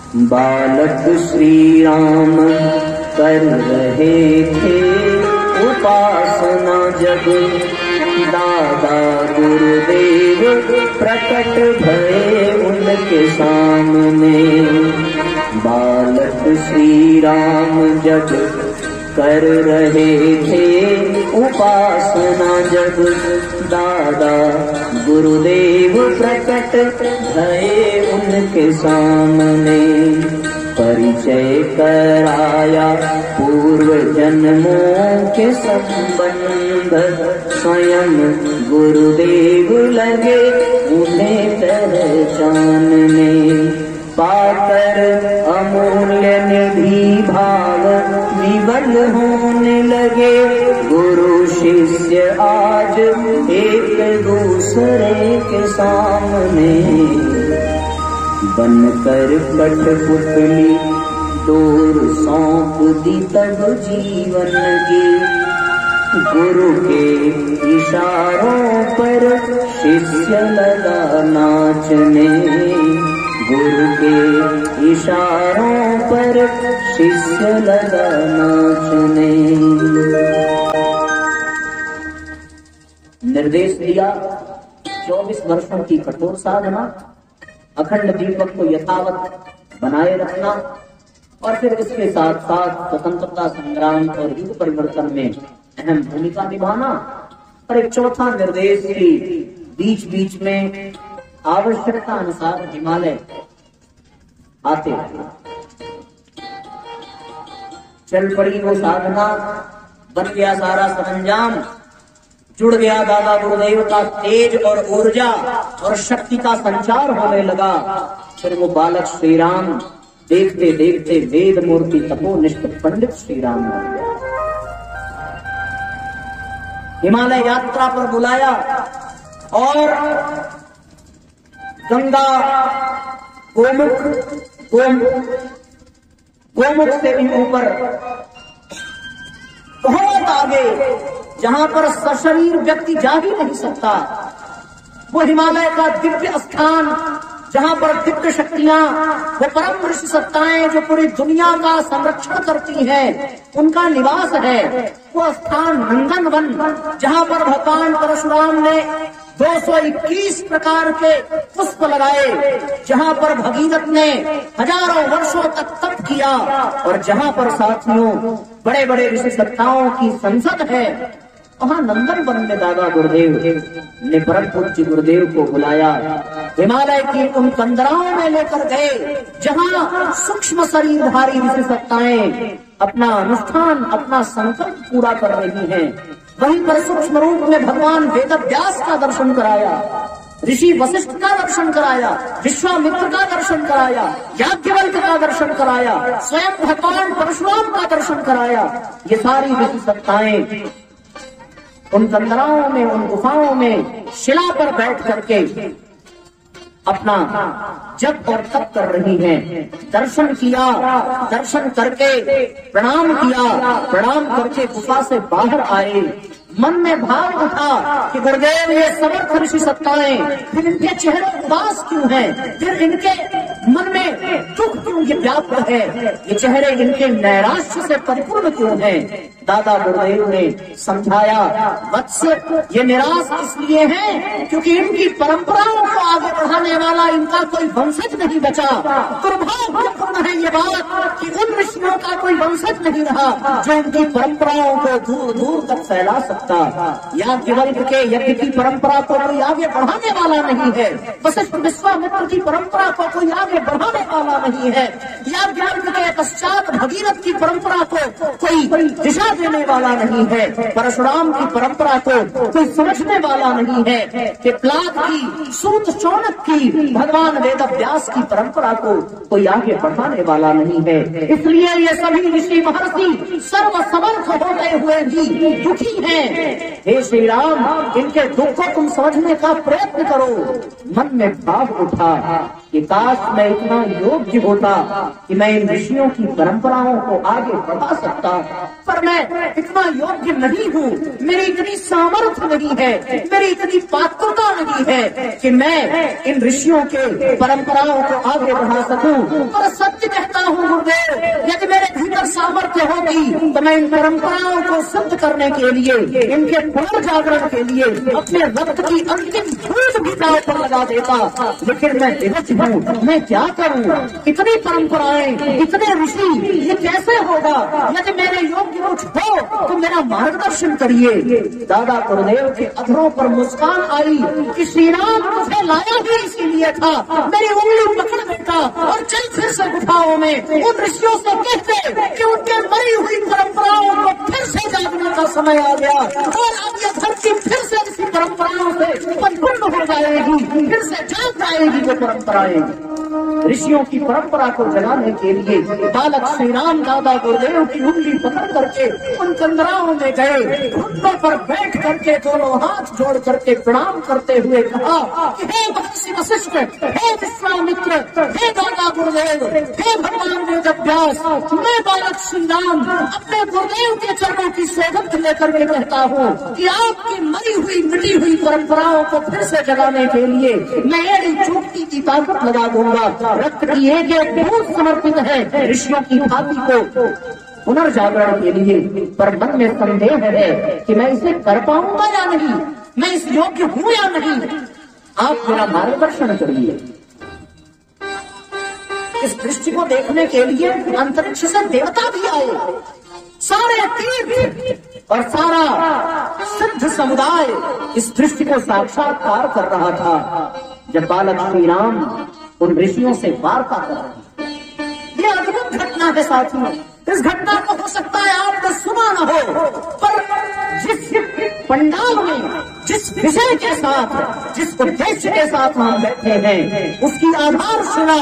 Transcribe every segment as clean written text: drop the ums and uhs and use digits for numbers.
बालक श्री राम कर रहे थे उपासना जब, दादा गुरुदेव प्रकट भये उनके सामने। बालक श्री राम जब कर रहे थे उपासना जब, दादा गुरुदेव प्रकट भये उनके सामने। परिचय कराया पूर्व जन्मों के संबंध, स्वयं गुरुदेव लगे उन्हें पहचानने। पाकर अमूल्य निधि भाव विवल होने लगे, गुरु शिष्य आज एक दूसरे के सामने। बनकर कठपुतली डोर सौंप दी तब जीवन की, गुरु के इशारों पर शिष्य लगा नाचने। गुरु के इशारों पर शिष्य लगा नाचने। निर्देश दिया 24 वर्षों की कठोर साधना, अखंड दीपक को यथावत बनाए रखना और फिर इसके साथ साथ स्वतंत्रता संग्राम और युग परिवर्तन में अहम भूमिका निभाना। और एक चौथा निर्देश की बीच बीच में आवश्यकता अनुसार हिमालय आते चल पड़ी वो साधना, बन गया सारा सरंजाम, जुड़ गया दादा गुरुदेव का तेज और ऊर्जा और शक्ति का संचार होने लगा। फिर वो बालक श्री राम देखते देखते वेद मूर्ति तपोनिष्ठ पंडित श्री राम बन गया। हिमालय यात्रा पर बुलाया और गंगा गोमुख से भी ऊपर बहुत आगे, जहां पर सशरीर व्यक्ति जा ही नहीं सकता, वो हिमालय का दिव्य स्थान, जहां पर दिव्य शक्तियां, वो परम ऋषि सत्ताएं जो पूरी दुनिया का संरक्षण करती हैं, उनका निवास है। वो स्थान नंदन वन, जहां पर भगवान परशुराम ने 221 प्रकार के पुष्प लगाए, जहां पर भगीरथ ने हजारों वर्षों तक तप किया और जहां पर साथियों बड़े बड़े ऋषि सत्ताओं की संसद है, वहां नंदन वन में दादा गुरुदेव ने परम पूज्य गुरुदेव को बुलाया। हिमालय की उन कंदराओं में लेकर गए जहां सूक्ष्म शरीरधारी ऋषि सत्ताएं अपना अनुष्ठान, अपना संकल्प पूरा कर रही हैं। वहीं पर सूक्ष्म रूप में भगवान वेदव्यास का दर्शन कराया, ऋषि वशिष्ठ का दर्शन कराया, विश्वामित्र का दर्शन कराया, याज्ञवल्क्य का दर्शन कराया, स्वयं भगवान परशुराम का दर्शन कराया। ये सारी ऋषि सत्ताएं उन कंदराओं में, उन गुफाओं में शिला पर बैठ करके अपना जप और तप कर रही हैं। दर्शन किया, दर्शन करके प्रणाम किया, प्रणाम करके गुफा से बाहर आए। मन में भाव उठा कि गुरुदेव ये समर्थ ऋषि सत्ताएं, फिर इनके चेहरे उदास क्यों हैं, फिर इनके मन में दुख क्यों व्याप्त है, ये चेहरे इनके नैराश्य से परिपूर्ण क्यों हैं। दादा गुरुदेव ने समझाया, वत्स ये निराश इसलिए हैं क्योंकि इनकी परंपराओं को आगे बढ़ाने वाला इनका कोई वंशज नहीं बचा। दुर्भाग्यपूर्ण है ये बात कि उन ऋषियों का कोई वंशज नहीं रहा जो इनकी परंपराओं को दूर दूर तक फैला सकता। याज्ञवल्क्य के यज्ञ की परंपरा को कोई आगे बढ़ाने वाला नहीं है, वशिष्ठ विश्वामित्र की परंपरा को कोई आगे बढ़ाने वाला नहीं है, याज्ञवल्क्य के पश्चात भगीरथ की परंपरा को कोई दिशा देने वाला नहीं है, परशुराम की परंपरा को कोई समझने वाला नहीं है, पिप्लाद की, सूत शौनक की, भगवान वेदव्यास की परंपरा को कोई आगे बढ़ाने वाला नहीं है। इसलिए ये सभी ऋषि महर्षि सर्व समर्थ होते हुए भी दुखी हैं। हे श्री राम, इनके दुख को तुम समझने का प्रयत्न करो। मन में भाव उठा कि काश मैं इतना योग्य होता कि मैं इन ऋषियों की परंपराओं को आगे बढ़ा सकता, पर मैं इतना योग्य नहीं हूँ, मेरी इतनी सामर्थ्य नहीं है, मेरी इतनी पात्रता नहीं है कि मैं इन ऋषियों के परंपराओं को आगे बढ़ा सकूं। पर सत्य कहता हूँ गुरुदेव, यदि मेरे भीतर सामर्थ्य होगी तो मैं इन परंपराओं को सिद्ध करने के लिए, इनके पुनर्जागरण के लिए अपने रक्त की अंतिम बूंद भी दांव पर लगा देता। लेकिन मैं विवश हूँ, मैं क्या करूँ? इतनी परंपराएं, इतने ऋषि, ये कैसे होगा? यदि मेरे योग्य कुछ हो तो मेरा मार्गदर्शन करिए। दादा गुरुदेव के अधरों पर मुस्कान आई कि श्री राम मुझे लाया ही इसीलिए था, मेरी उंगली पकड़ बेटा और चल फिर से गुफाओं में उन ऋषियों से कहते कि उनके मरी हुई परंपराओं को फिर से जागने का समय आ गया और अब ये धरती फिर से इसी परंपराओं से परिपूर्ण हो जाएगी, फिर से जाग जाएगी वो परंपराएं। ऋषियों की परंपरा को जगाने के लिए बालक श्री राम दादा गुरुदेव की उंगली पकड़ करके उन कंदराओं में गए, घुटनों पर बैठ करके दोनों हाथ जोड़ करके प्रणाम करते हुए कहा कि हे महर्षि वशिष्ठ, हे विश्वामित्र, हे दादा गुरुदेव, हे भगवान वेदव्यास, मैं बालक श्री राम अपने गुरुदेव के चरणों की सोगंद लेकर के कहता हूँ कि आपकी मरी हुई मिटी हुई परंपराओं को फिर से जगाने के लिए मैं एड़ी चूकती की ताकत लगा दूंगा। रक्त की एक बूंद समर्पित है ऋषियों की भांति को पुनर्जागरण के लिए। पर मन में संदेह है कि मैं इसे कर पाऊंगा या नहीं, मैं इस योग्य हूं या नहीं। आप मेरा मार्गदर्शन करिए। इस दृष्टि को देखने के लिए अंतरिक्ष से देवता भी आए, सारे तीर्थ और सारा सिद्ध समुदाय इस दृष्टि को साक्षात्कार कर रहा था जब बालक श्री राम उन ऋषियों से वार्ता कर रहे हैं। ये अद्भुत घटना है साथियों। इस घटना को हो सकता है आपने सुना न हो, पर जिस पंडाल में, जिस विषय के साथ, जिस उद्देश्य के साथ हम बैठे हैं, उसकी आधारशिला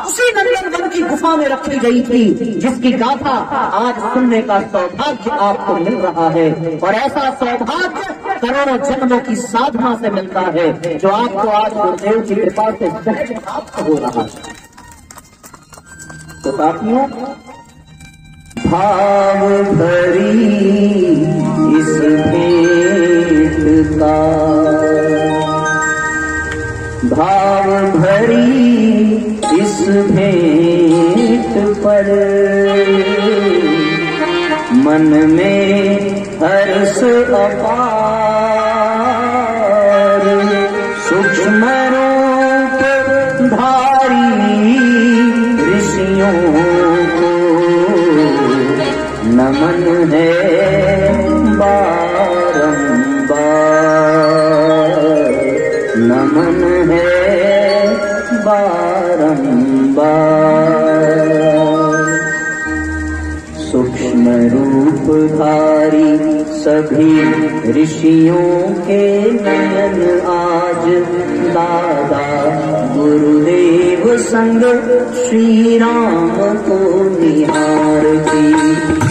उसी नंदनवन की गुफा में रखी गई थी, जिसकी गाथा आज सुनने का सौभाग्य आपको मिल रहा है। और ऐसा सौभाग्य करोड़ों जन्मों की साधना से मिलता है, जो आपको आज गुरुदेव की कृपा से सहज प्राप्त हो रहा है। तो साथियों, भाव भरी इस भेंट का, भाव भरी इस भेंट पर मन में हर्ष अपार, सूक्ष्म रूप धारी ऋषियों को नमन है बारंबार, नमन है बारंबार। सूक्ष्म रूप धारी सभी ऋषियों के नयन आज दादा गुरुदेव संग श्री राम को निहारती।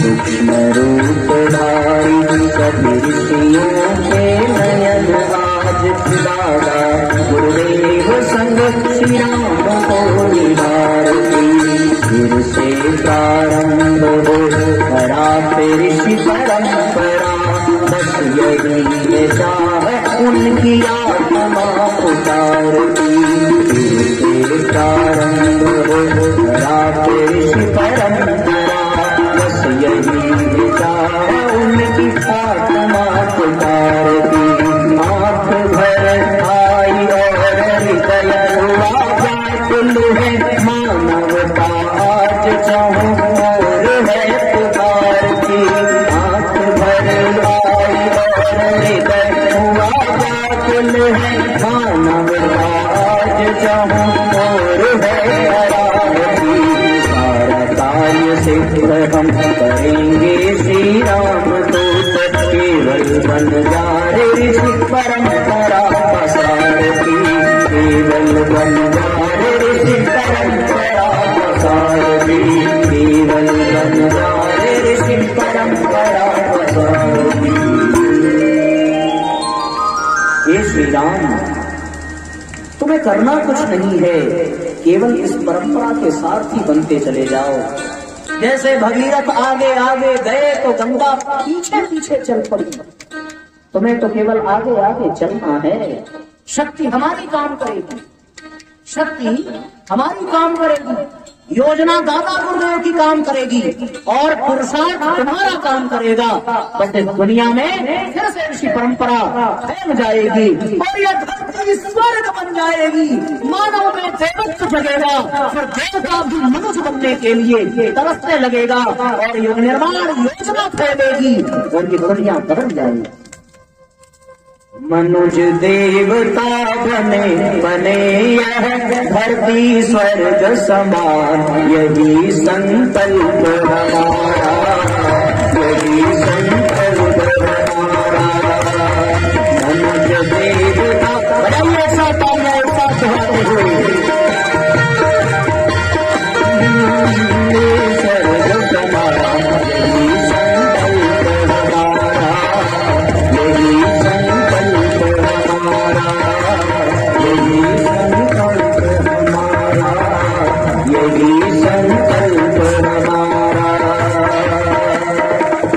सूक्ष्म रूप धारी सभी ऋषियों के नयन आज दादा गुरुदेव संग श्री राम को निहारती। फिर से प्रारंभ हो हरा ऋषि परंपरा, बस यही चाह उनकी आत्मा उतारती। फिर से प्रारंभ हो हरा ऋषि परंपरा, बस यही चाह उनकी आत्मा उतारती। आंख भर आई और निकल हुआ व्याकुल है मानवता, आज चाहूं और है पुकार की। आंख भर आई और निकल हुआ व्याकुल है मानवता, आज चाहूं और है आराधती। सारा कार्य सिद्ध हम करेंगे श्री राम दूत, केवल बन जा ऋषि परंपरा पसारती। केवल बन जा ऋषि परंपरा पसारती, केवल बन जा ऋषि परंपरा पसारती। हे श्री राम, तुम्हें करना कुछ नहीं है, केवल इस परंपरा के सारथी बनते चले जाओ। जैसे भगीरथ आगे आगे गए तो गंगा पीछे पीछे चल पड़ी। तुम्हें तो केवल आगे आगे चलना है। शक्ति हमारी काम करेगी, शक्ति हमारी काम करेगी, योजना दादा गुरुदेव की काम करेगी और पुरुषार्थ तुम्हारा काम करेगा। बस इस दुनिया में फिर से ऋषि परंपरा फैल जाएगी और यह धरती स्वर्ग बन जाएगी। मानव में देवत्व जगेगा, फिर देवता भी मनुष्य बनने के लिए तरसने लगेगा और युग निर्माण योजना फैलेगी और ये दुनिया बदल जाएगी। मनुष्य देवता बने बने यह धरती स्वर्ग समान, यही संकल्प हमारा, यही संकल्प हमारा। मनुष्य देवता बने ऐसा काम ऐसा चाहते हुए स्वर्ग समान, यही संकल्प हमारा, यही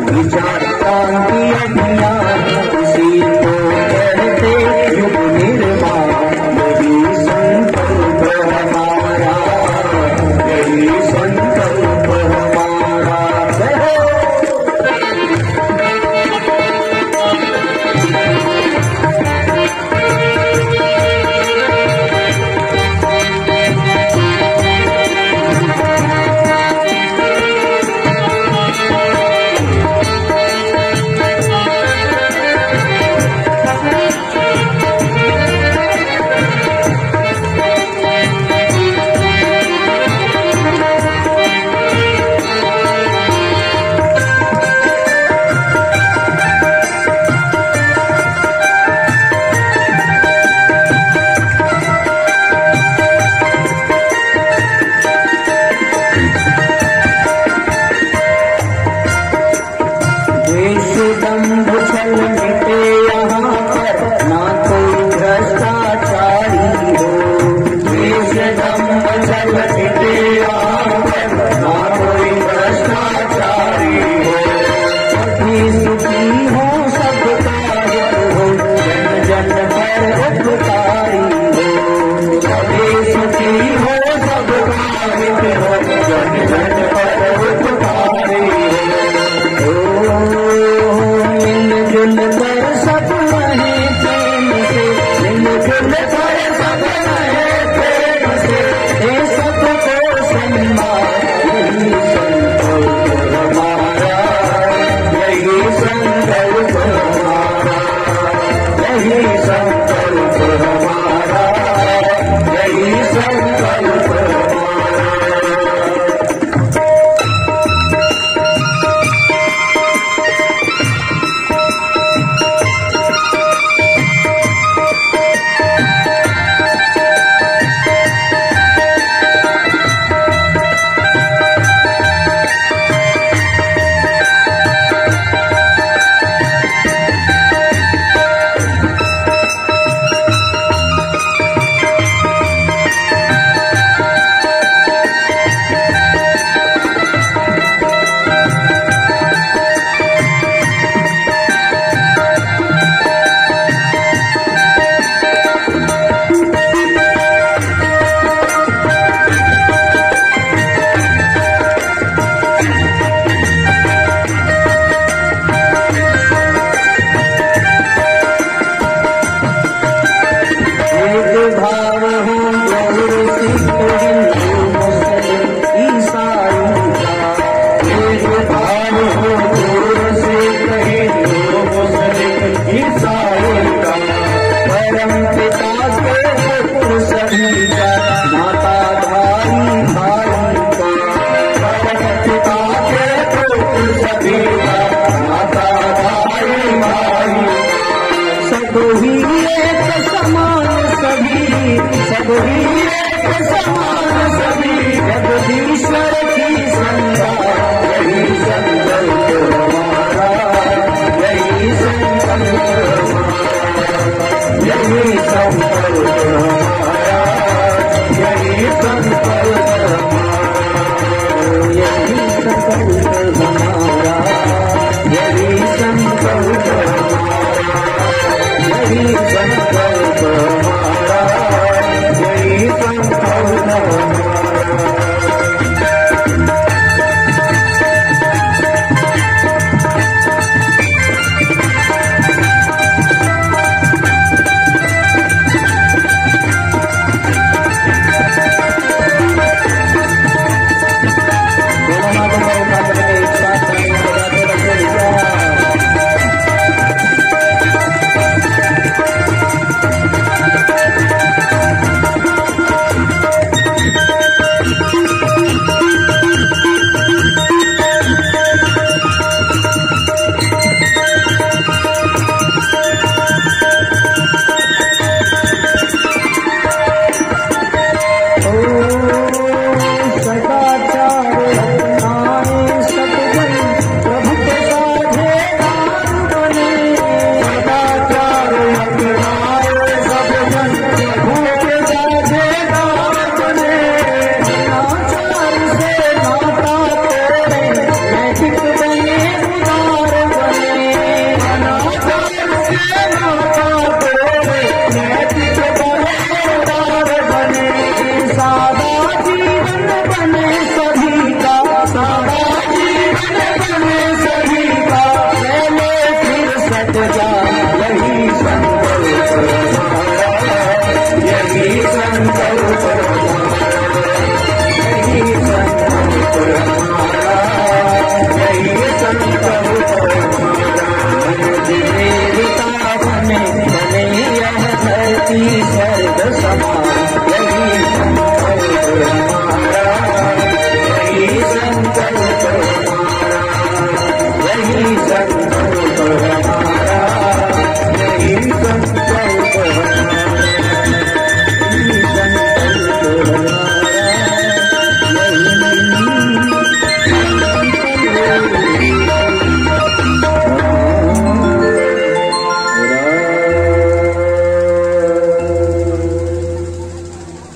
विचार क्रांति अभियान इसी को कहते युग निर्माण, यही संकल्प हमारा, यही संकल्प हमारा। भ्रष्टाचारी हो, देश दम्भ छल